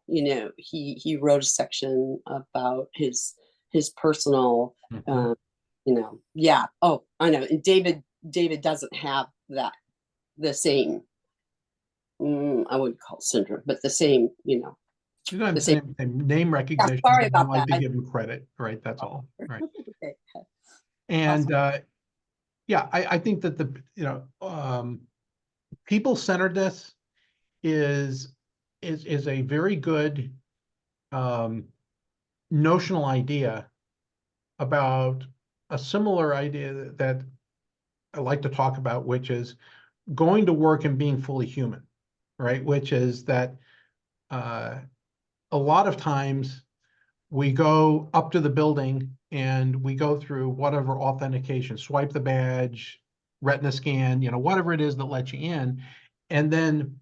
he wrote a section about his personal, yeah. Oh, I know. And David doesn't have the same, I wouldn't call it syndrome, but the same, the same name recognition. Yeah, sorry about I like that. to give him credit, right? That's all. Right. Okay. And awesome. I think that the people-centeredness is a very good notional idea about a similar idea that I like to talk about, which is going to work and being fully human, right? Which is that a lot of times we go up to the building and we go through whatever authentication, swipe the badge, retina scan, whatever it is that lets you in. And then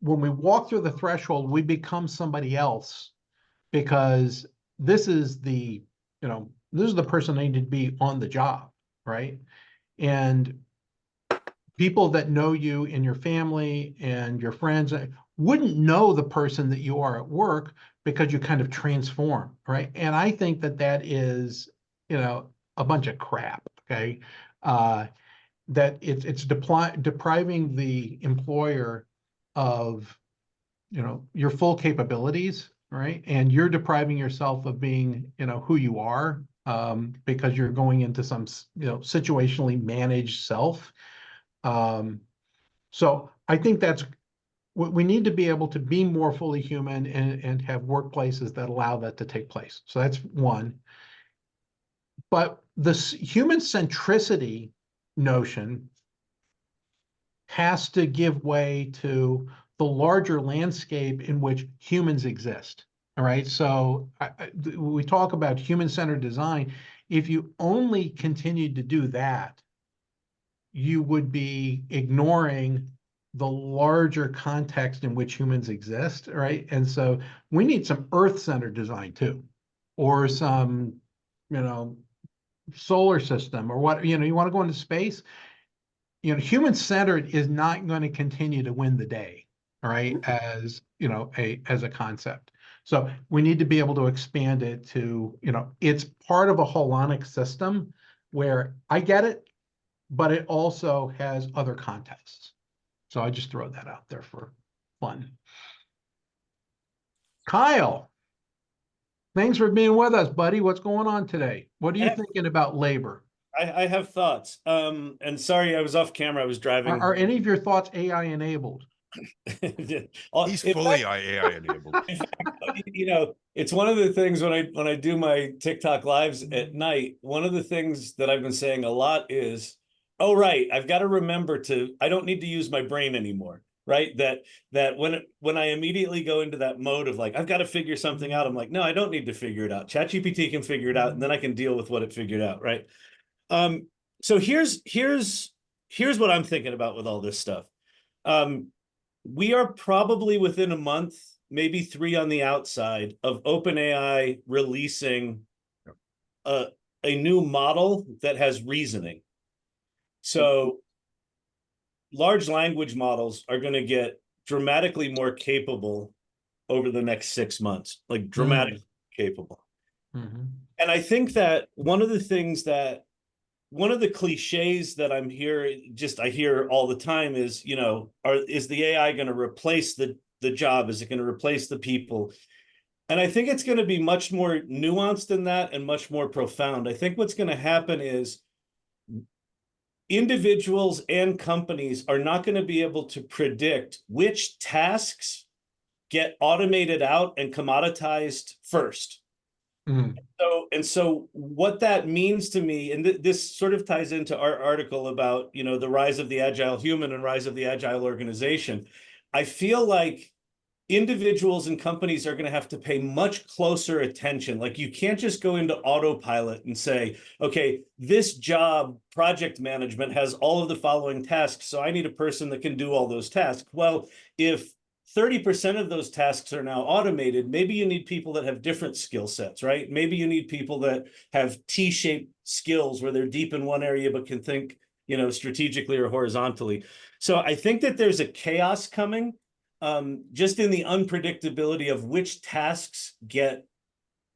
when we walk through the threshold, we become somebody else because this is the person I need to be on the job, right? And people that know you and your family and your friends wouldn't know the person that you are at work because you kind of transform, right? And I think that is, a bunch of crap, okay? That it's depriving the employer of, your full capabilities, right? And you're depriving yourself of being, who you are, because you're going into some, situationally managed self. So I think that's what we need to be able to be more fully human and have workplaces that allow that to take place. So that's one. But this human centricity notion has to give way to the larger landscape in which humans exist. All right. So we talk about human-centered design. If you only continued to do that, you would be ignoring the larger context in which humans exist, right? And so we need some Earth-centered design too, or some, solar system or what, you want to go into space, human-centered is not going to continue to win the day, all right, as, as a concept. So we need to be able to expand it to, it's part of a holonic system where I get it, but it also has other contexts. So I just throw that out there for fun. Kyle, thanks for being with us, buddy. What's going on today? What are you thinking about labor? I have thoughts. And sorry, I was off camera. I was driving. Are any of your thoughts AI enabled? He's fully AI enabled. It's one of the things when I do my TikTok lives at night, one of the things that I've been saying a lot is, oh, right, I've got to remember I don't need to use my brain anymore, right? That when I immediately go into that mode of like, I've got to figure something out, I'm like, no, I don't need to figure it out. ChatGPT can figure it out, and then I can deal with what it figured out, right? So here's what I'm thinking about with all this stuff. We are probably within a month, maybe 3 on the outside of OpenAI releasing a new model that has reasoning. So large language models are going to get dramatically more capable over the next 6 months, like dramatically capable. Mm-hmm. And I think that one of the cliches that I hear all the time is, is the AI going to replace the job? Is it going to replace the people? And I think it's going to be much more nuanced than that and much more profound. I think what's going to happen is individuals and companies are not going to be able to predict which tasks get automated out and commoditized first. Mm-hmm. So what that means to me, and this sort of ties into our article about, the rise of the agile human and rise of the agile organization. I feel like individuals and companies are going to have to pay much closer attention. Like, you can't just go into autopilot and say, okay, this job, project management, has all of the following tasks, so I need a person that can do all those tasks. Well, if 30% of those tasks are now automated, maybe you need people that have different skill sets, right? Maybe you need people that have T-shaped skills where they're deep in one area but can think, strategically or horizontally. So I think that there's a chaos coming, just in the unpredictability of which tasks get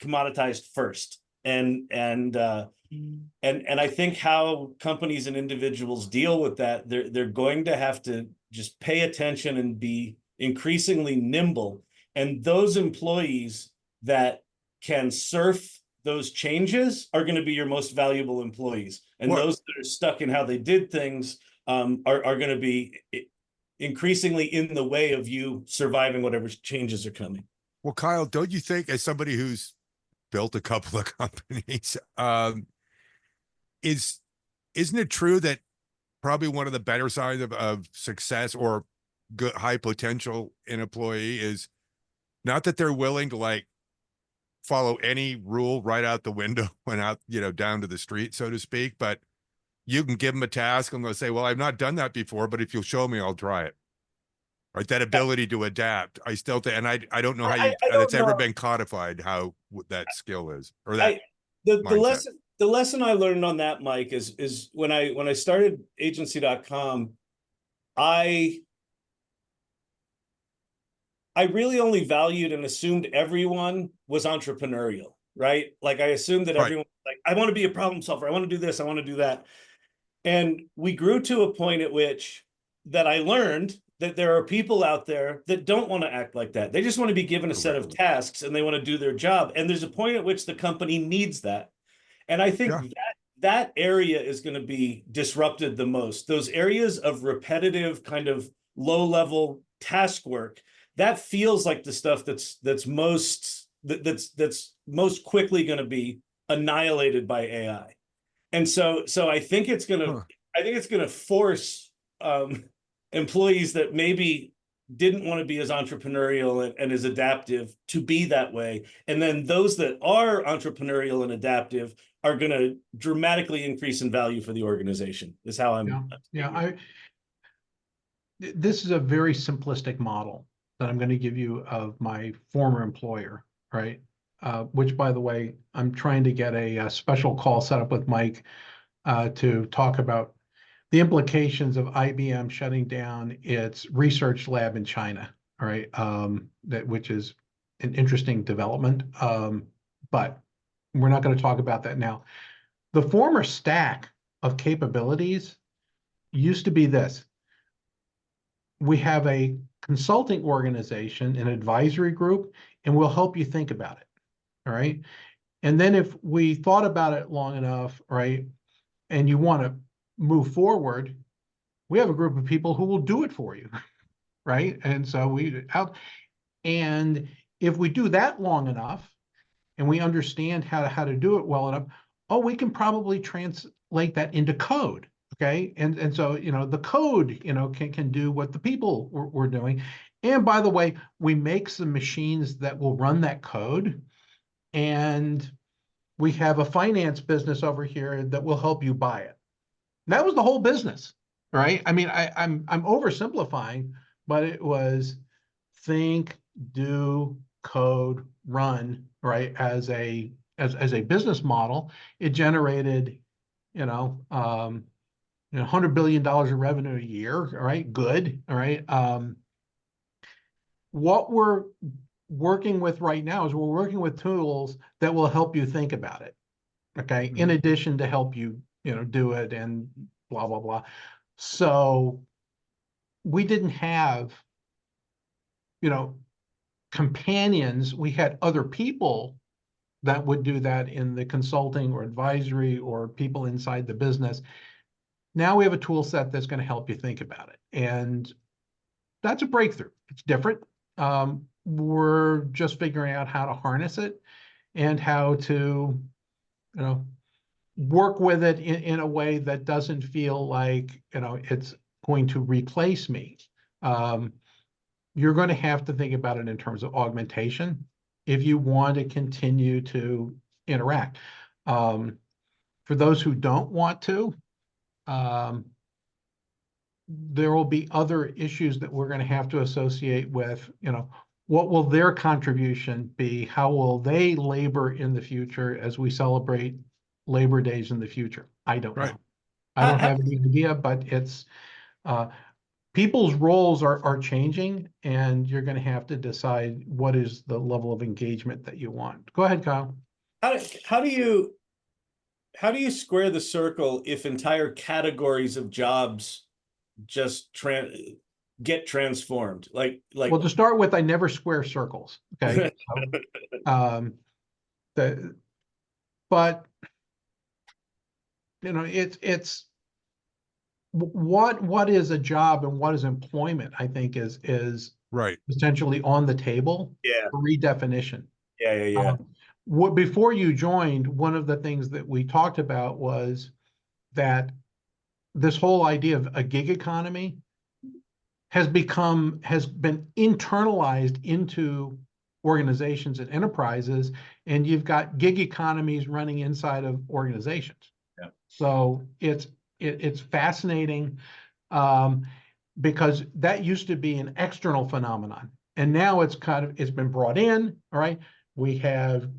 commoditized first. And I think how companies and individuals deal with that, they're going to have to just pay attention and be increasingly nimble. And those employees that can surf those changes are going to be your most valuable employees. And those that are stuck in how they did things are going to be increasingly in the way of you surviving whatever changes are coming. Well, Kyle, don't you think, as somebody who's built a couple of companies, isn't it true that probably one of the better signs of success or good high potential in employee is not that they're willing to like follow any rule right out the window and out, down to the street, so to speak, but you can give them a task and they'll say, well, I've not done that before, but if you'll show me, I'll try it. Right? That ability to adapt. I still think, and I don't know how it's ever been codified, how that skill is, or that the lesson I learned on that, Mike, is when I started agency.com, I really only valued and assumed everyone was entrepreneurial, right? Like, I assumed that everyone, like, I want to be a problem solver. I want to do this. I want to do that. And we grew to a point at which that I learned that there are people out there that don't want to act like that. They just want to be given a set of tasks and they want to do their job. And there's a point at which the company needs that. And I think that area is going to be disrupted the most. Those areas of repetitive kind of low-level task work, that feels like the stuff that's most quickly going to be annihilated by AI. And so I think it's going to force employees that maybe didn't want to be as entrepreneurial and as adaptive to be that way. And then those that are entrepreneurial and adaptive are going to dramatically increase in value for the organization, is how I'm. this is a very simplistic model that I'm going to give you of my former employer, right? Which, by the way, I'm trying to get a special call set up with Mike to talk about the implications of IBM shutting down its research lab in China, all right? Which is an interesting development, but we're not going to talk about that now. The former stack of capabilities used to be this. We have a consulting organization, an advisory group, and we'll help you think about it, all right? And then if we thought about it long enough, right, and you want to move forward, we have a group of people who will do it for you, right? And so and if we do that long enough and we understand how to do it well enough, oh, we can probably translate that into code, okay? And so, the code, can do what the people were doing. And by the way, we make some machines that will run that code, and we have a finance business over here that will help you buy it. That was the whole business, right? I mean, I'm oversimplifying, but it was think, do, code, run, right? As a business model, it generated, $100 billion of revenue a year, all right? Good, all right? What we're working with right now is we're working with tools that will help you think about it, okay? In addition to help you, do it and blah, blah, blah. So we didn't have, companions. We had other people that would do that in the consulting or advisory or people inside the business. Now we have a tool set that's going to help you think about it. And that's a breakthrough. It's different. We're just figuring out how to harness it and how to, work with it in a way that doesn't feel like, it's going to replace me. You're going to have to think about it in terms of augmentation if you want to continue to interact. For those who don't want to, there will be other issues that we're going to have to associate with, what will their contribution be? How will they labor in the future as we celebrate Labor Days in the future? I don't know. I don't have any idea, but it's people's roles are changing, and you're going to have to decide what is the level of engagement that you want. Go ahead, Kyle. How do you square the circle if entire categories of jobs just get transformed? Well, to start with, I never square circles. Okay. But it's what is a job and what is employment, I think is right potentially on the table for redefinition. Before you joined, one of the things that we talked about was that this whole idea of a gig economy has been internalized into organizations and enterprises, and you've got gig economies running inside of organizations. Yeah. So it's fascinating, because that used to be an external phenomenon, and now it's been brought in. All right, we have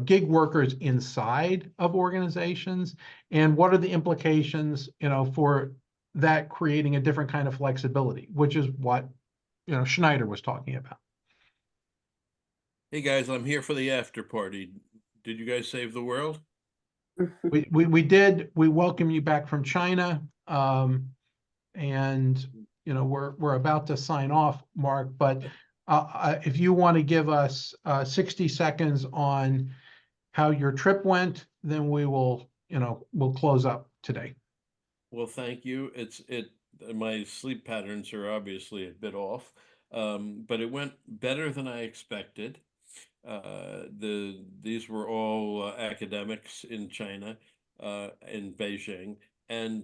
gig workers inside of organizations, and what are the implications for that creating a different kind of flexibility, which is what Schneider was talking about. Hey guys, I'm here for the after party. Did you guys save the world? We did. We welcome you back from China, and we're about to sign off, Mark. But if you want to give us 60 seconds on how your trip went, then we'll close up today. Well, thank you. My sleep patterns are obviously a bit off, but it went better than I expected. These were all academics in China, in Beijing, and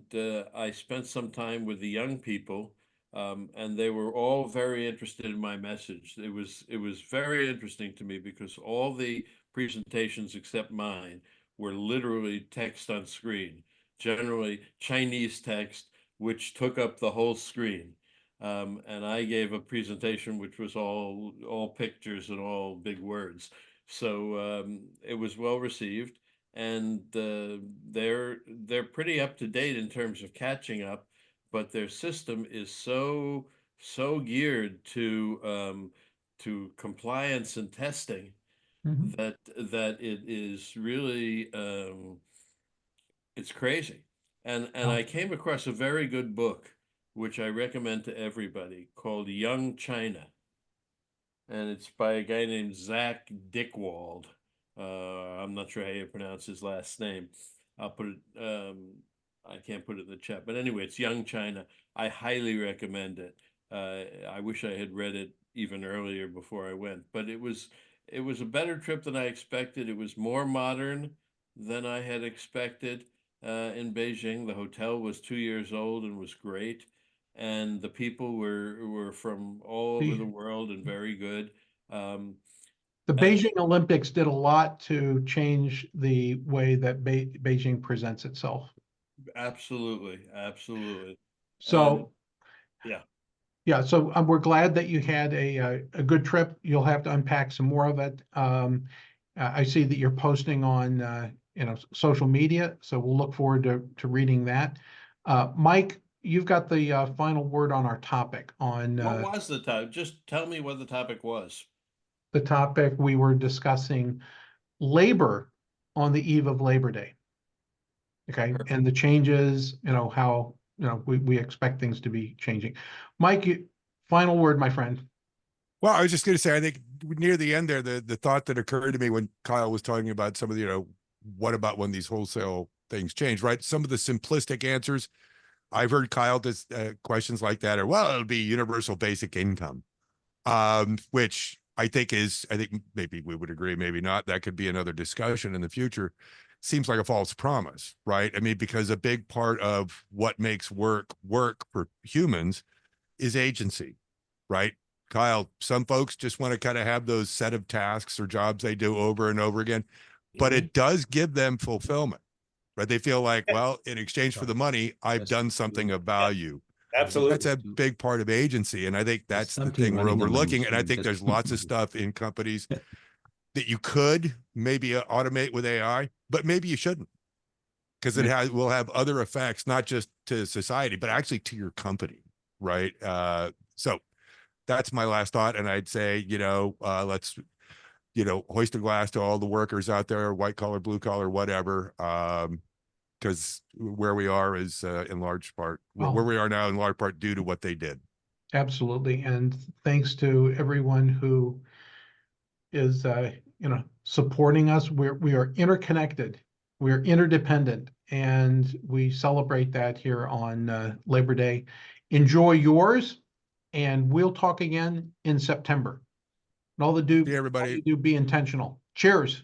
I spent some time with the young people, and they were all very interested in my message. It was very interesting to me because all the presentations except mine were literally text on screen, generally Chinese text, which took up the whole screen. And I gave a presentation which was all pictures and all big words. So it was well received, and they're pretty up to date in terms of catching up, but their system is so geared to compliance and testing Mhm. that it is really it's crazy. And Oh. I came across a very good book which I recommend to everybody called Young China, and it's by a guy named Zach Dickwald. I'm not sure how you pronounce his last name. I'll put it. I can't put it in the chat, but anyway, it's Young China. I highly recommend it. I wish I had read it even earlier before I went, but it was a better trip than I expected. It was more modern than I had expected in Beijing. The hotel was 2 years old and was great, and the people were from all over the world and very good. The And Beijing Olympics did a lot to change the way that Beijing presents itself. absolutely, absolutely. And So, yeah, yeah, so we're glad that you had a good trip. You'll have to unpack some more of it. I see that you're posting on social media, so we'll look forward to reading that. Mike, you've got the final word on our topic. On what was the topic? Just tell me what the topic was. the topic we were discussing labor on the eve of Labor Day. Okay, Perfect. and the changes, how we expect things to be changing. Mike, final word, my friend. Well, I was just going to say, I think near the end there, the thought that occurred to me when Kyle was talking about some of the, what about when these wholesale things change, right? Some of the simplistic answers I've heard Kyle does questions like that, or well, it'll be universal basic income, which I think maybe we would agree, maybe not. That could be another discussion in the future. Seems like a false promise, right? I mean, because a big part of what makes work for humans is agency, right? Kyle, some folks just want to kind of have those set of tasks or jobs they do over and over again, but it does give them fulfillment, right? They feel like, well, in exchange for the money, I've done something of value. Absolutely. That's a big part of agency. And I think that's the thing we're overlooking. And I think there's lots of stuff in companies that you could maybe automate with AI, but maybe you shouldn't, because will have other effects, not just to society, but actually to your company, right? So that's my last thought. And I'd say, let's, hoist a glass to all the workers out there, white collar, blue collar, whatever. Because where we are is in large part, where we are now in large part due to what they did. Absolutely. And thanks to everyone who is, supporting us. We are interconnected. We're interdependent, and we celebrate that here on Labor Day. Enjoy yours, and we'll talk again in September. And all the See everybody. do be intentional. Cheers.